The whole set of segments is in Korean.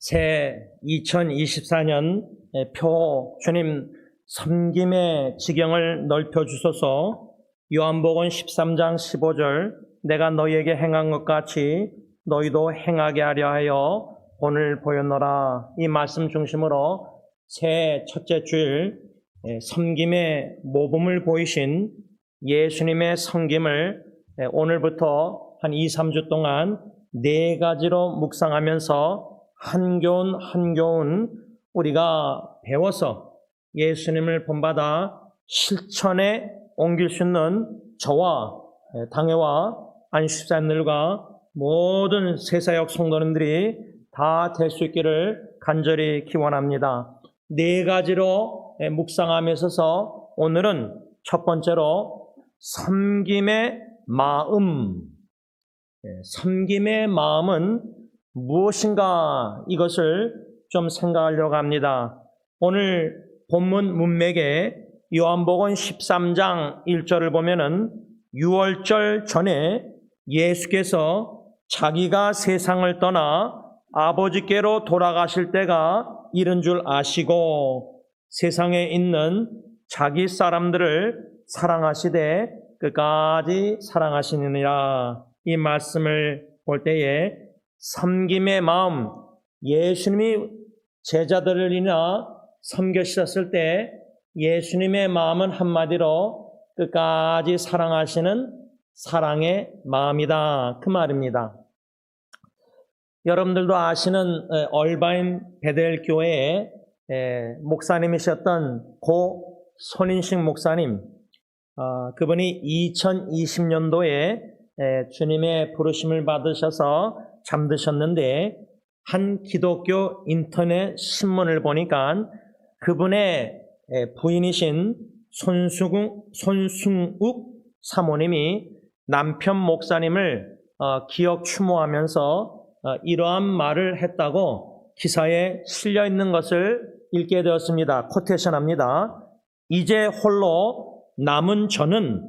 새 2024년 표 주님 섬김의 지경을 넓혀주소서. 요한복음 13장 15절 내가 너희에게 행한 것 같이 너희도 행하게 하려 하여 오늘 보였노라. 이 말씀 중심으로 새 첫째 주일 섬김의 모범을 보이신 예수님의 섬김을 오늘부터 한 2, 3주 동안 네 가지로 묵상하면서 한 교훈 한 교훈 우리가 배워서 예수님을 본받아 실천에 옮길 수 있는 저와 당회와 안식자들과 모든 새사역 성도님들이 다 될 수 있기를 간절히 기원합니다. 네 가지로 묵상함에 있어서 오늘은 첫 번째로 섬김의 마음. 섬김의 마음은 무엇인가, 이것을 좀 생각하려고 합니다. 오늘 본문 문맥에 요한복음 13장 1절을 보면은 유월절 전에 예수께서 자기가 세상을 떠나 아버지께로 돌아가실 때가 이른 줄 아시고 세상에 있는 자기 사람들을 사랑하시되 끝까지 사랑하시느니라. 이 말씀을 볼 때에 섬김의 마음, 예수님이 제자들을 인하 섬겨주셨을 때 예수님의 마음은 한마디로 끝까지 사랑하시는 사랑의 마음이다, 그 말입니다. 여러분들도 아시는 얼바인 베델 교회의 목사님이셨던 고 손인식 목사님, 그분이 2020년도에 주님의 부르심을 받으셔서 잠드셨는데 한 기독교 인터넷 신문을 보니까 그분의 부인이신 손승욱 사모님이 남편 목사님을 기억 추모하면서 이러한 말을 했다고 기사에 실려 있는 것을 읽게 되었습니다. 코테이션합니다. 이제 홀로 남은 저는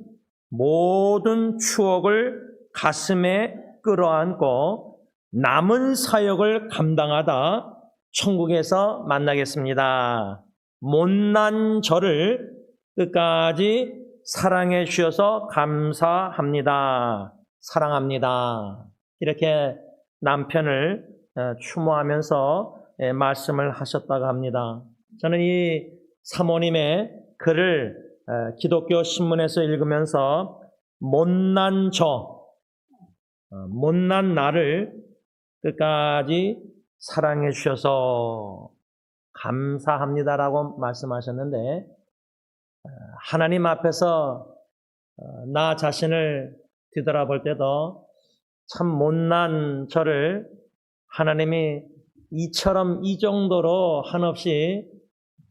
모든 추억을 가슴에 끌어안고 남은 사역을 감당하다 천국에서 만나겠습니다. 못난 저를 끝까지 사랑해 주셔서 감사합니다. 사랑합니다. 이렇게 남편을 추모하면서 말씀을 하셨다고 합니다. 저는 이 사모님의 글을 기독교 신문에서 읽으면서 못난 못난 나를 끝까지 사랑해 주셔서 감사합니다라고 말씀하셨는데, 하나님 앞에서 나 자신을 뒤돌아볼 때도 참 못난 저를 하나님이 이처럼 이 정도로 한없이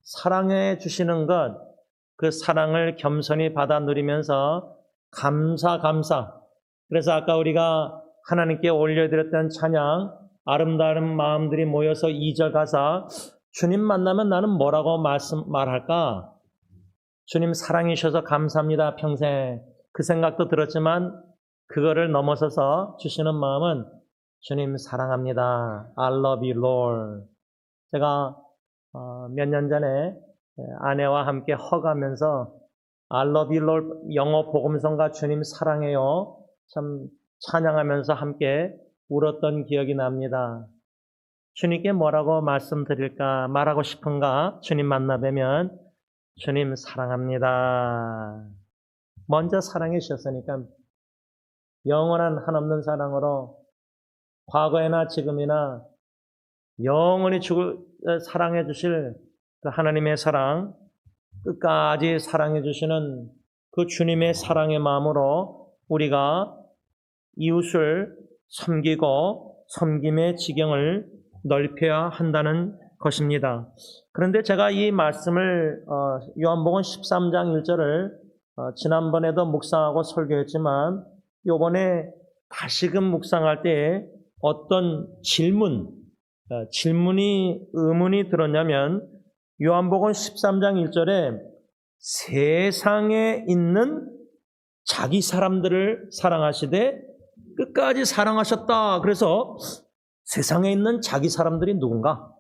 사랑해 주시는 것, 그 사랑을 겸손히 받아 누리면서 감사. 그래서 아까 우리가 하나님께 올려드렸던 찬양, 아름다운 마음들이 모여서 2절 가사, 주님 만나면 나는 뭐라고 말할까? 주님 사랑해 주셔서 감사합니다, 평생. 그 생각도 들었지만 그거를 넘어서서 주시는 마음은 주님 사랑합니다. I love you, Lord. 제가 몇 년 전에 아내와 함께 허가하면서 I love you, Lord 영어 복음성가 주님 사랑해요 참 찬양하면서 함께 울었던 기억이 납니다. 주님께 뭐라고 말씀드릴까, 말하고 싶은가? 주님 만나 뵈면 주님 사랑합니다. 먼저 사랑해 주셨으니까 영원한 한없는 사랑으로 과거에나 지금이나 영원히 사랑해 주실 그 하나님의 사랑, 끝까지 사랑해 주시는 그 주님의 사랑의 마음으로 우리가 이웃을 섬기고 섬김의 지경을 넓혀야 한다는 것입니다. 그런데 제가 이 말씀을 요한복음 13장 1절을 지난번에도 묵상하고 설교했지만 이번에 다시금 묵상할 때 어떤 의문이 들었냐면 요한복음 13장 1절에 세상에 있는 자기 사람들을 사랑하시되 끝까지 사랑하셨다. 그래서 세상에 있는 자기 사람들이 누군가?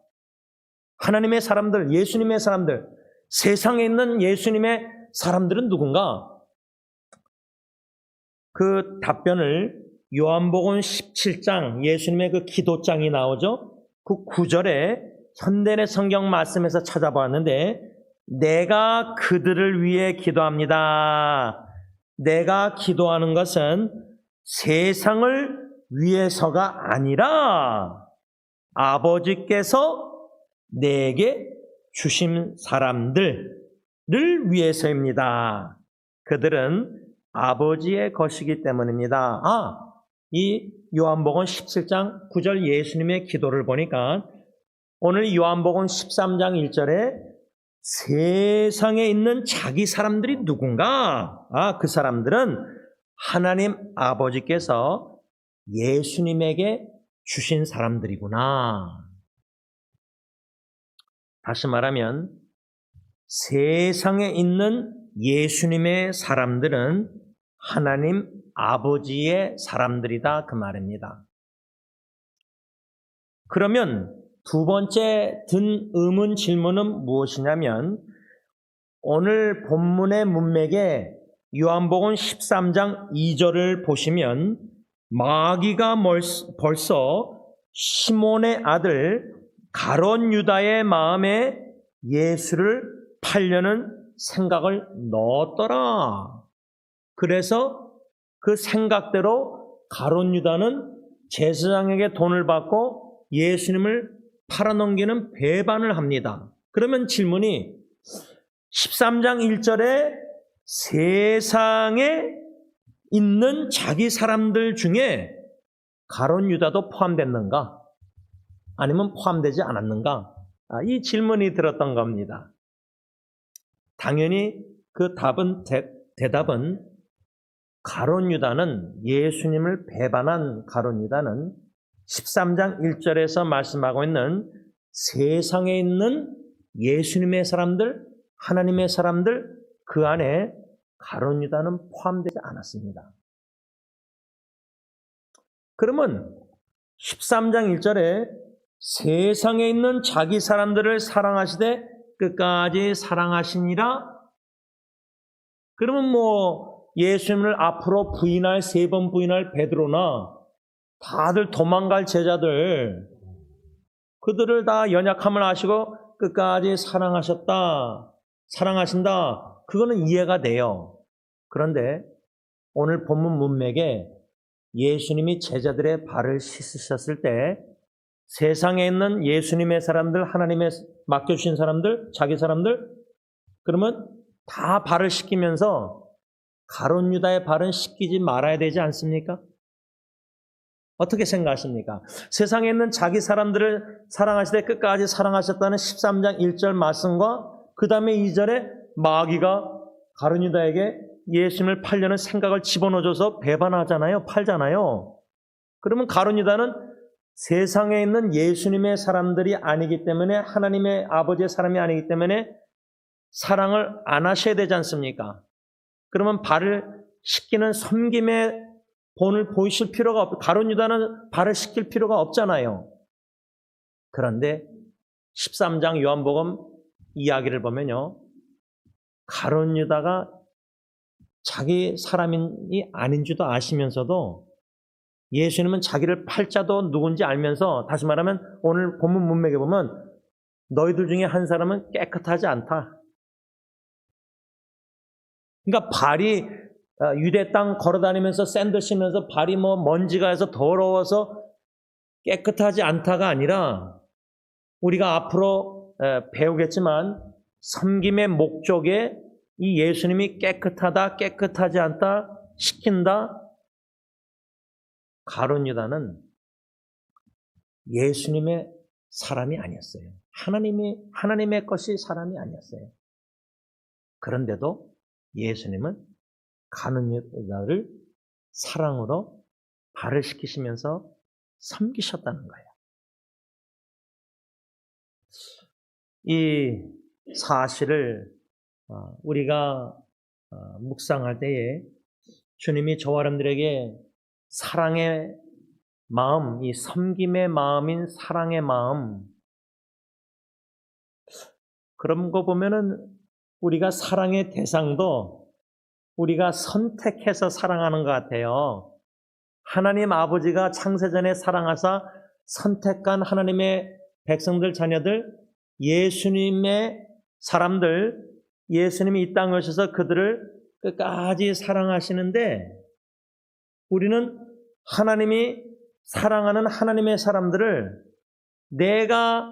하나님의 사람들, 예수님의 사람들, 세상에 있는 예수님의 사람들은 누군가? 그 답변을 요한복음 17장, 예수님의 그 기도장이 나오죠? 그 9절에 현대의 성경 말씀에서 찾아보았는데, 내가 그들을 위해 기도합니다. 내가 기도하는 것은 세상을 위해서가 아니라 아버지께서 내게 주신 사람들을 위해서입니다. 그들은 아버지의 것이기 때문입니다. 이 요한복음 17장 9절 예수님의 기도를 보니까 오늘 요한복음 13장 1절에 세상에 있는 자기 사람들이 누군가? 그 사람들은 하나님 아버지께서 예수님에게 주신 사람들이구나. 다시 말하면 세상에 있는 예수님의 사람들은 하나님 아버지의 사람들이다 그 말입니다. 그러면 두 번째 든 의문 질문은 무엇이냐면 오늘 본문의 문맥에 요한복음 13장 2절을 보시면 마귀가 벌써 시몬의 아들 가룟 유다의 마음에 예수를 팔려는 생각을 넣었더라. 그래서 그 생각대로 가룟 유다는 제사장에게 돈을 받고 예수님을 팔아넘기는 배반을 합니다. 그러면 질문이 13장 1절에 세상에 있는 자기 사람들 중에 가룟 유다도 포함됐는가? 아니면 포함되지 않았는가? 이 질문이 들었던 겁니다. 당연히 그 대답은 가룟 유다는 예수님을 배반한 가룟 유다는 13장 1절에서 말씀하고 있는 세상에 있는 예수님의 사람들, 하나님의 사람들 그 안에 가룟 유다는 포함되지 않았습니다. 그러면 13장 1절에 세상에 있는 자기 사람들을 사랑하시되 끝까지 사랑하시니라. 그러면 예수님을 앞으로 부인할 3번 부인할 베드로나 다들 도망갈 제자들 그들을 다 연약함을 아시고 끝까지 사랑하신다. 그거는 이해가 돼요. 그런데 오늘 본문 문맥에 예수님이 제자들의 발을 씻으셨을 때 세상에 있는 예수님의 사람들, 하나님의 맡겨주신 사람들, 자기 사람들 그러면 다 발을 씻기면서 가룟 유다의 발은 씻기지 말아야 되지 않습니까? 어떻게 생각하십니까? 세상에 있는 자기 사람들을 사랑하시되 끝까지 사랑하셨다는 13장 1절 말씀과 그 다음에 2절에 마귀가 가룟 유다에게 예수님을 팔려는 생각을 집어넣어줘서 배반하잖아요. 팔잖아요. 그러면 가룟 유다는 세상에 있는 예수님의 사람들이 아니기 때문에 하나님의 아버지의 사람이 아니기 때문에 사랑을 안 하셔야 되지 않습니까? 그러면 발을 씻기는 섬김의 본을 보이실 필요가 없고 가룟 유다는 발을 씻길 필요가 없잖아요. 그런데 13장 요한복음 이야기를 보면요. 가룟 유다가 자기 사람이 아닌 줄도 아시면서도 예수님은 자기를 팔 자도 누군지 알면서 다시 말하면 오늘 본문 문맥에 보면 너희들 중에 한 사람은 깨끗하지 않다. 그러니까 발이 유대 땅 걸어다니면서 샌들 신으면서 발이 먼지가 해서 더러워서 깨끗하지 않다가 아니라 우리가 앞으로 배우겠지만 섬김의 목적에 이 예수님이 깨끗하다, 깨끗하지 않다, 시킨다. 가룟 유다는 예수님의 사람이 아니었어요. 하나님의 것이 사람이 아니었어요. 그런데도 예수님은 가룟 유다를 사랑으로 발을 씻기시면서 섬기셨다는 거예요. 이 사실을 우리가 묵상할 때에 주님이 저와 여러분들에게 사랑의 마음, 이 섬김의 마음인 사랑의 마음, 그런 거 보면은 우리가 사랑의 대상도 우리가 선택해서 사랑하는 것 같아요. 하나님 아버지가 창세전에 사랑하사 선택한 하나님의 백성들, 자녀들, 예수님의 사람들, 예수님이 이 땅에 오셔서 그들을 끝까지 사랑하시는데, 우리는 하나님이 사랑하는 하나님의 사람들을 내가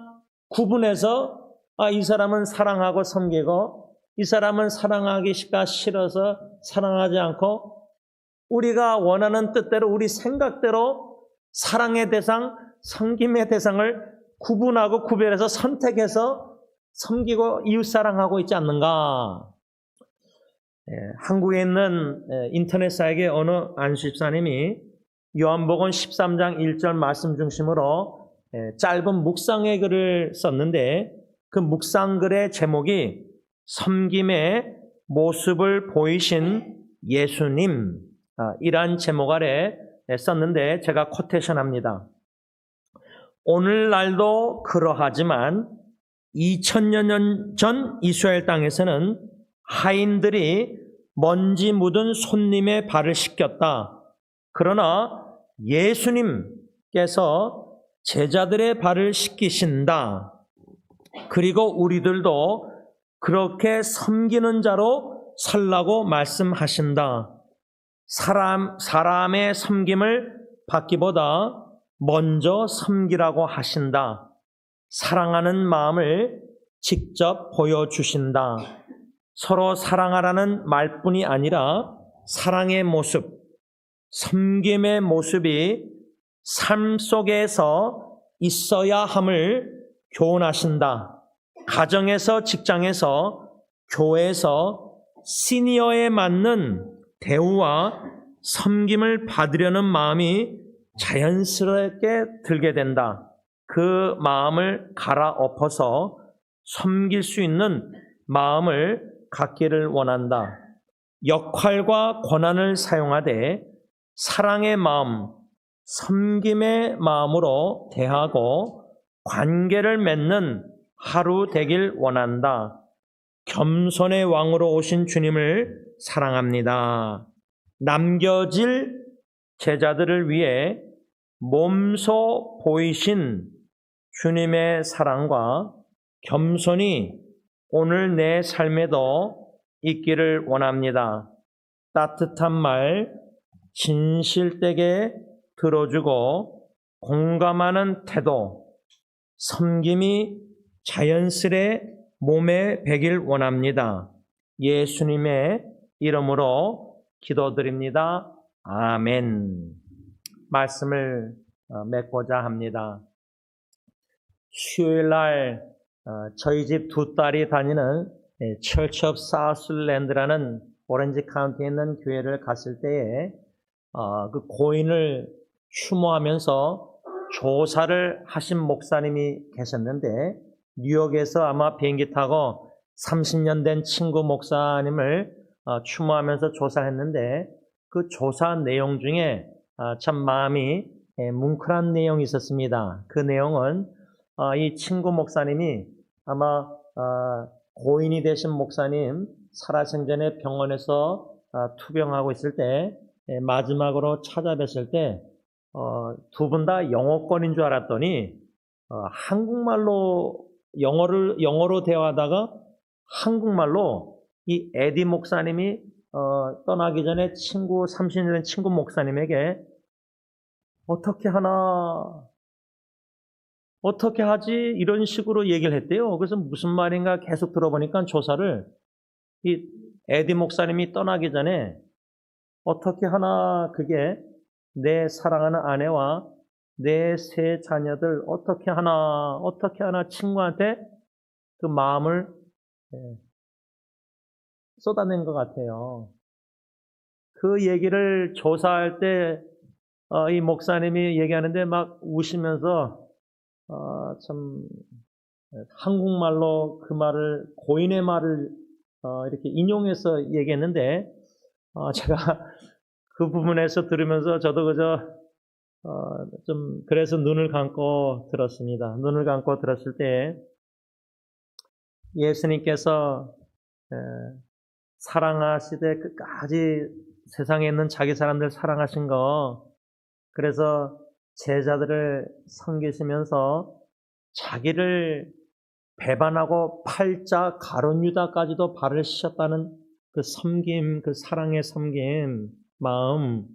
구분해서 이 사람은 사랑하고 섬기고 이 사람은 사랑하기가 싫어서 사랑하지 않고, 우리가 원하는 뜻대로 우리 생각대로 사랑의 대상, 섬김의 대상을 구분하고 구별해서 선택해서 섬기고 이웃사랑하고 있지 않는가. 한국에 있는 인터넷 사역의 어느 안수집사님이 요한복음 13장 1절 말씀 중심으로 짧은 묵상의 글을 썼는데, 그 묵상글의 제목이 섬김의 모습을 보이신 예수님, 이란 제목 아래 썼는데 제가 코테이션합니다. 오늘날도 그러하지만 2000년 전 이스라엘 땅에서는 하인들이 먼지 묻은 손님의 발을 씻겼다. 그러나 예수님께서 제자들의 발을 씻기신다. 그리고 우리들도 그렇게 섬기는 자로 살라고 말씀하신다. 사람의 섬김을 받기보다 먼저 섬기라고 하신다. 사랑하는 마음을 직접 보여주신다. 서로 사랑하라는 말뿐이 아니라 사랑의 모습, 섬김의 모습이 삶 속에서 있어야 함을 교훈하신다. 가정에서, 직장에서, 교회에서 시니어에 맞는 대우와 섬김을 받으려는 마음이 자연스럽게 들게 된다. 그 마음을 갈아엎어서 섬길 수 있는 마음을 갖기를 원한다. 역할과 권한을 사용하되 사랑의 마음, 섬김의 마음으로 대하고 관계를 맺는 하루 되길 원한다. 겸손의 왕으로 오신 주님을 사랑합니다. 남겨질 제자들을 위해 몸소 보이신 주님의 사랑과 겸손이 오늘 내 삶에도 있기를 원합니다. 따뜻한 말, 진실되게 들어주고 공감하는 태도, 섬김이 자연스레 몸에 배길 원합니다. 예수님의 이름으로 기도드립니다. 아멘. 말씀을 맺고자 합니다. 수요일날 저희 집 두 딸이 다니는 Church of Southland라는 오렌지 카운티에 있는 교회를 갔을 때에 그 고인을 추모하면서 조사를 하신 목사님이 계셨는데, 뉴욕에서 아마 비행기 타고 30년 된 친구 목사님을 추모하면서 조사를 했는데, 그 조사 내용 중에 참 마음이 뭉클한 내용이 있었습니다. 그 내용은 이 친구 목사님이 아마 고인이 되신 목사님 살아생전에 병원에서 투병하고 있을 때 마지막으로 찾아뵀을 때 두 분 다 영어권인 줄 알았더니 한국말로 영어로 대화하다가 한국말로 이 에디 목사님이 떠나기 전에 30년 된 친구 목사님에게 어떻게 하지? 이런 식으로 얘기를 했대요. 그래서 무슨 말인가 계속 들어보니까 조사를, 이 에디 목사님이 떠나기 전에 어떻게 하나, 그게 내 사랑하는 아내와 내 세 자녀들 어떻게 하나 친구한테 그 마음을 쏟아낸 것 같아요. 그 얘기를 조사할 때 이 목사님이 얘기하는데 막 우시면서 참 한국말로 그 말을, 고인의 말을 이렇게 인용해서 얘기했는데 제가 그 부분에서 들으면서 저도 그저 그래서 눈을 감고 들었습니다. 눈을 감고 들었을 때 예수님께서 사랑하시되 끝까지 세상에 있는 자기 사람들 사랑하신 거, 그래서 제자들을 섬기시면서 자기를 배반하고 팔자 가룟 유다까지도 발을 씻었다는 그 섬김, 그 사랑의 섬김 마음,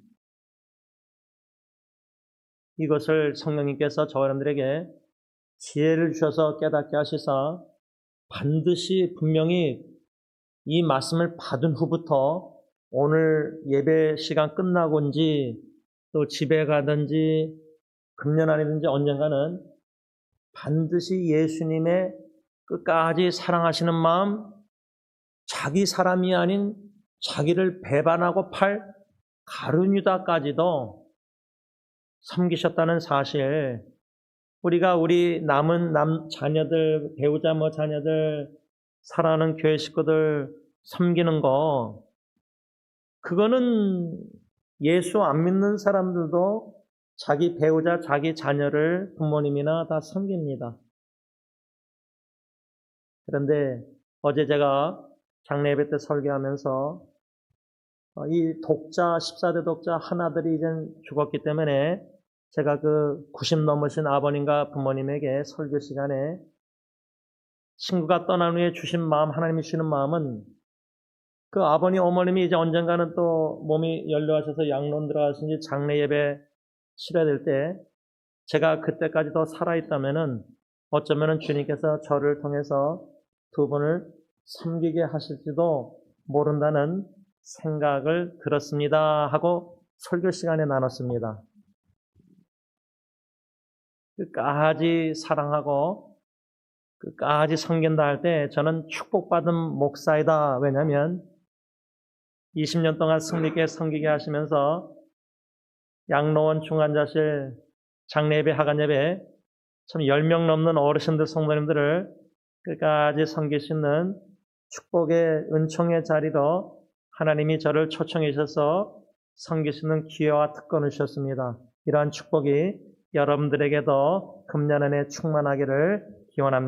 이것을 성령님께서 저와 여러분들에게 지혜를 주셔서 깨닫게 하시사 반드시 분명히 이 말씀을 받은 후부터 오늘 예배 시간 끝나고인지 또 집에 가든지 금년 안이든지 언젠가는 반드시 예수님의 끝까지 사랑하시는 마음, 자기 사람이 아닌 자기를 배반하고 팔 가룟 유다까지도 섬기셨다는 사실, 우리가 우리 남은 자녀들, 배우자 자녀들, 사랑하는 교회 식구들 섬기는 거, 그거는 예수 안 믿는 사람들도 자기 배우자, 자기 자녀를 부모님이나 다 섬깁니다. 그런데 어제 제가 장례 예배 때 설교하면서 이 독자, 14대 독자 하나들이 이젠 죽었기 때문에 제가 그 90 넘으신 아버님과 부모님에게 설교 시간에 친구가 떠난 후에 주신 마음, 하나님이 주시는 마음은 그 아버님, 어머님이 이제 언젠가는 또 몸이 연료하셔서 양론 들어가신지 장례 예배 치러야 될 때 제가 그때까지도 살아있다면은 어쩌면은 주님께서 저를 통해서 두 분을 섬기게 하실지도 모른다는 생각을 들었습니다 하고 설교 시간에 나눴습니다. 끝까지 사랑하고 끝까지 섬긴다 할 때 저는 축복받은 목사이다. 왜냐하면 20년 동안 승리께 섬기게 하시면서 양로원 중환자실 장례예배 하간예배 참 10명 넘는 어르신들 성도님들을 끝까지 섬길 수 있는 축복의 은총의 자리로 하나님이 저를 초청해 주셔서 섬길 수 있는 기회와 특권을 주셨습니다. 이러한 축복이 여러분들에게도 금년 안에 충만하기를 기원합니다.